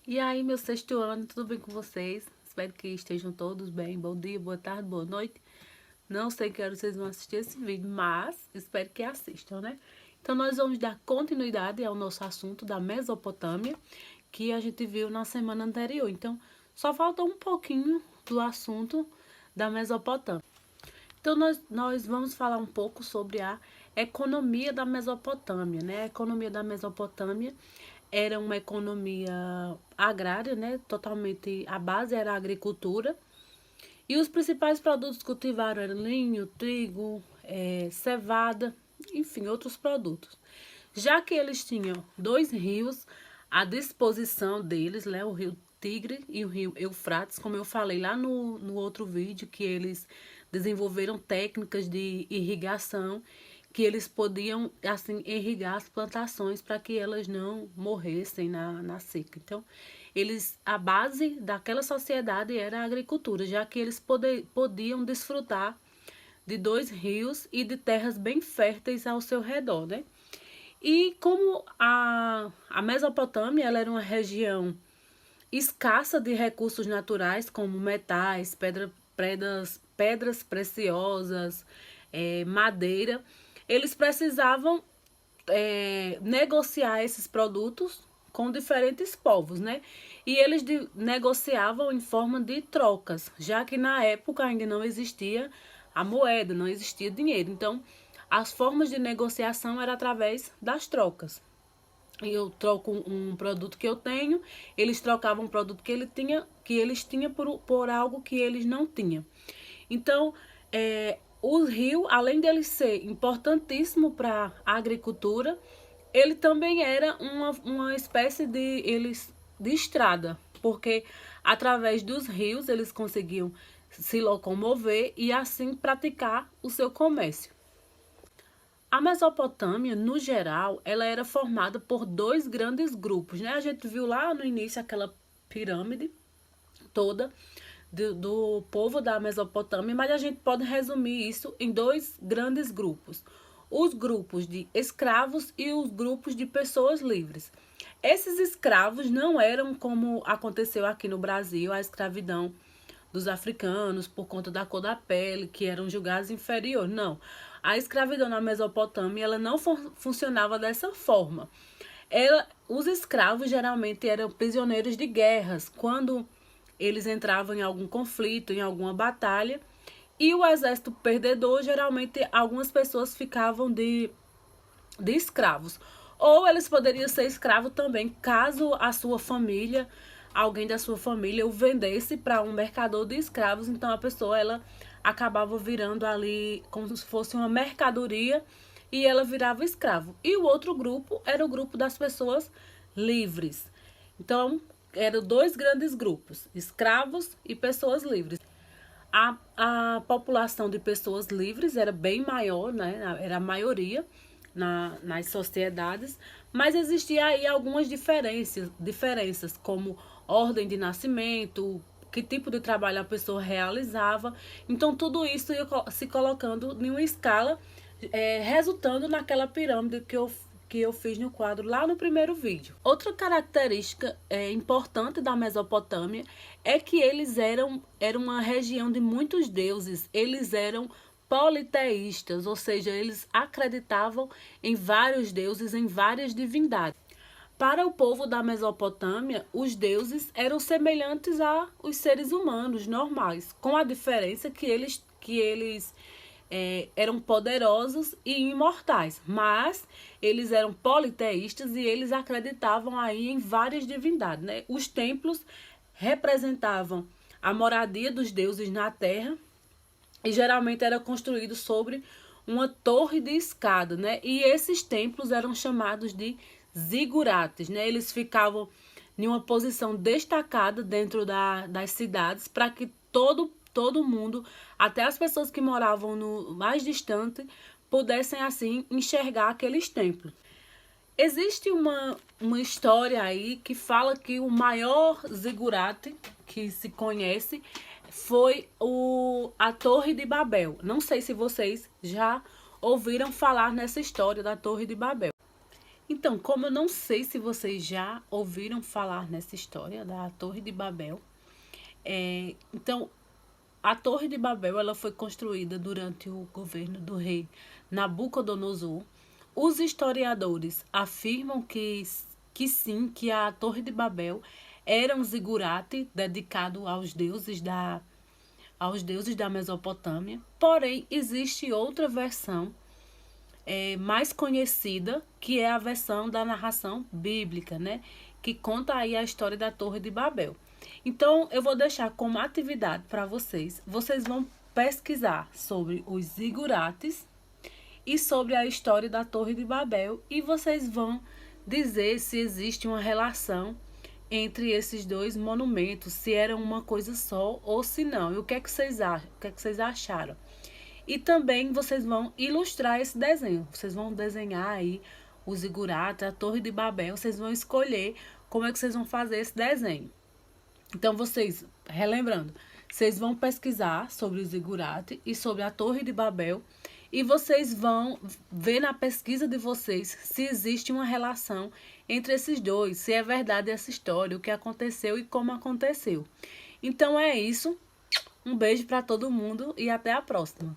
E aí, meu sexto ano, tudo bem com vocês? Espero que estejam todos bem. Bom dia, boa tarde, boa noite. Não sei que hora vocês vão assistir esse vídeo, mas espero que assistam, né? Então, nós vamos dar continuidade ao nosso assunto da Mesopotâmia, que a gente viu na semana anterior. Então, só falta um pouquinho do assunto da Mesopotâmia. Então, nós vamos falar um pouco sobre a economia da Mesopotâmia, né? A economia da Mesopotâmia era uma economia agrária, né? Totalmente, a base era a agricultura. E os principais produtos cultivados eram linho, trigo, cevada, enfim, outros produtos. Já que eles tinham dois rios à disposição deles, né? O rio Tigre e o rio Eufrates, como eu falei lá no outro vídeo, que eles desenvolveram técnicas de irrigação, que eles podiam, assim, irrigar as plantações para que elas não morressem na seca. Então, a base daquela sociedade era a agricultura, já que eles podiam desfrutar de dois rios e de terras bem férteis ao seu redor, né? E como a Mesopotâmia ela era uma região escassa de recursos naturais, como metais, pedras preciosas, madeira, eles precisavam negociar esses produtos com diferentes povos, né? E eles negociavam em forma de trocas, já que na época ainda não existia a moeda, não existia dinheiro. Então, as formas de negociação eram através das trocas. Eu troco um produto que eu tenho, eles trocavam um produto que eles tinham por algo que eles não tinham. Então, o rio, além dele ser importantíssimo para a agricultura, ele também era uma espécie de estrada, porque através dos rios eles conseguiam se locomover e assim praticar o seu comércio. A Mesopotâmia, no geral, ela era formada por dois grandes grupos, né? A gente viu lá no início aquela pirâmide toda do povo da Mesopotâmia, mas a gente pode resumir isso em dois grandes grupos: os grupos de escravos e os grupos de pessoas livres. Esses escravos não eram como aconteceu aqui no Brasil, a escravidão dos africanos por conta da cor da pele, que eram julgados inferiores. Não. A escravidão na Mesopotâmia ela não funcionava dessa forma. Os escravos geralmente eram prisioneiros de guerras, quando eles entravam em algum conflito, em alguma batalha, e o exército perdedor, geralmente algumas pessoas ficavam de escravos. Ou eles poderiam ser escravos também, caso a sua família, alguém da sua família o vendesse para um mercador de escravos, então a pessoa ela acabava virando ali como se fosse uma mercadoria e ela virava escravo. E o outro grupo era o grupo das pessoas livres. Então, eram dois grandes grupos, escravos e pessoas livres. A população de pessoas livres era bem maior, né? Era a maioria nas sociedades, mas existia aí algumas diferenças, como ordem de nascimento, que tipo de trabalho a pessoa realizava. Então, tudo isso ia se colocando em uma escala, resultando naquela pirâmide que eu fiz no quadro lá no primeiro vídeo. Outra característica importante da Mesopotâmia é que era uma região de muitos deuses. Eles eram politeístas, ou seja, eles acreditavam em vários deuses, em várias divindades. Para o povo da Mesopotâmia, os deuses eram semelhantes aos seres humanos normais, com a diferença que eles eram poderosos e imortais, mas eles eram politeístas e eles acreditavam aí em várias divindades, né? Os templos representavam a moradia dos deuses na terra e geralmente era construído sobre uma torre de escada, né? E esses templos eram chamados de zigurates, né? Eles ficavam em uma posição destacada dentro das cidades para que todo mundo, até as pessoas que moravam no mais distante, pudessem assim enxergar aqueles templos. Existe uma história aí que fala que o maior zigurate que se conhece foi a Torre de Babel. Não sei se vocês já ouviram falar nessa história da Torre de Babel. Então, como eu não sei se vocês já ouviram falar nessa história da Torre de Babel, então a Torre de Babel ela foi construída durante o governo do rei Nabucodonosor. Os historiadores afirmam que sim, que a Torre de Babel era um zigurate dedicado aos deuses da Mesopotâmia. Porém, existe outra versão mais conhecida, que é a versão da narração bíblica, né? Que conta aí a história da Torre de Babel. Então, eu vou deixar como atividade para vocês. Vocês vão pesquisar sobre os zigurates e sobre a história da Torre de Babel e vocês vão dizer se existe uma relação entre esses dois monumentos, se era uma coisa só ou se não. E o que é que vocês acham? O que é que vocês acharam? E também vocês vão ilustrar esse desenho. Vocês vão desenhar aí o zigurate, a Torre de Babel. Vocês vão escolher como é que vocês vão fazer esse desenho. Então, vocês, relembrando, vocês vão pesquisar sobre o zigurate e sobre a Torre de Babel e vocês vão ver na pesquisa de vocês se existe uma relação entre esses dois, se é verdade essa história, o que aconteceu e como aconteceu. Então, é isso. Um beijo para todo mundo e até a próxima.